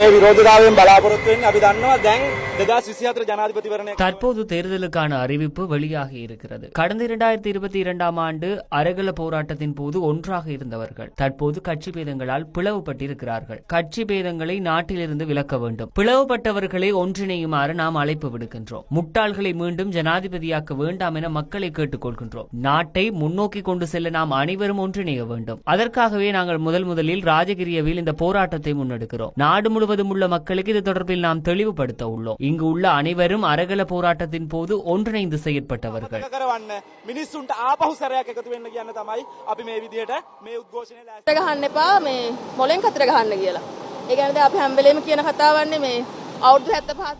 මේ විරෝධතාවයෙන් බලාපොරොත්තු වෙන්නේ අපි දන්නවා දැන් 2024 ජනාධිපතිවරණය. தற்போது தேர்தலுக்கான அறிவிப்பு வெளியாகி இருக்கிறது. கடந்த 2022ஆம் ஆண்டு அரகல போராட்டத்தின் போது ஒன்றாக இருந்தவர்கள் தற்போது கட்சி பேதங்களால் பிளவுபட்டிருக்கிறார்கள். கட்சி பேதங்களை நாட்டிலிருந்து விலக்க வேண்டும். பிளவுபட்டவர்களை ஒன்றிணையுமாறு நாம் அழைப்பு விடுக்கின்றோம். முட்டாள்களை மீண்டும் ஜனாதிபதியாக்க வேண்டாம் என மக்களை கேட்டுக்கொள்கின்றோம். நாட்டை முன்னோக்கி கொண்டு செல்ல நாம் அனைவரும் ஒன்றிணைய வேண்டும். அதற்காகவே நாங்கள் முதலில் ராஜகிரியவில் இந்த போராட்டத்தை முன்னெடுக்கிறோம். நாடு முழுவதும் உள்ள மக்களுக்கு இது தொடர்பில் நாம் தெளிவுபடுத்த உள்ளோம். இங்கு உள்ள அனைவரும் அரகல போராட்டத்தின் போது ஒன்றிணைந்து செயற்பட்டவர்கள். මිනිස්සුන්ට ආපහු සැරයක් එකතු වෙන්න කියන්න තමයි අපි මේ විදියට මේ උද්ඝෝෂණය ලෑස්ති ගහන්න එපා මේ මොලෙන් කතර ගහන්න කියලා. ඒ කියන්නේ අපි හැම වෙලේම කියන කතාවන්නේ මේ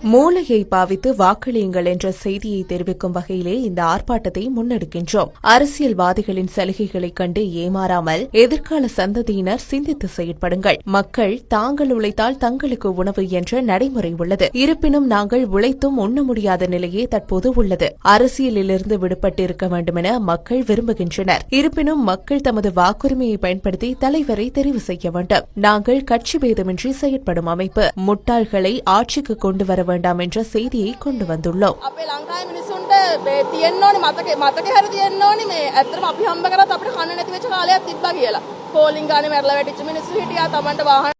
மூளையை பாவித்து வாக்களியுங்கள் என்ற செய்தியை தெரிவிக்கும் வகையிலே இந்த ஆர்ப்பாட்டத்தை முன்னெடுக்கின்றோம். அரசியல்வாதிகளின் சலுகைகளைக் கண்டு ஏமாறாமல் எதிர்கால சந்ததியினர் சிந்தித்து செயற்படுங்கள். மக்கள் தாங்கள் உழைத்தால் தங்களுக்கு உணவு என்ற நடைமுறை உள்ளது. இருப்பினும் நாங்கள் உழைத்தும் உண்ண முடியாத நிலையே தற்போது உள்ளது. அரசியலிலிருந்து விடுபட்டு இருக்க வேண்டுமென மக்கள் விரும்புகின்றனர். இருப்பினும் மக்கள் தமது வாக்குரிமையை பயன்படுத்தி தலைவரை தெரிவு செய்ய வேண்டும். நாங்கள் கட்சி பேதமின்றி செயற்படும் அமைப்பு. முட்டாள்களை ஆட்சிக்கு கொண்டு வர வேண்டாம் என்ற செய்தியை கொண்டு வந்துள்ளோம். අපේ ලංකාවේ මිනිස්සුන්ට මේ තියෙන්න ඕනේ මතකේ හරි තියෙන්න ඕනේ මේ ඇත්තටම අපි හම්බ කරත් අපිට කන්න නැති වෙච්ච කාලයක් තිබ්බා කියලා. පෝලිං ගානේ මැරලා වැටිච්ච මිනිස්සු හිටියා Tamanට වාහන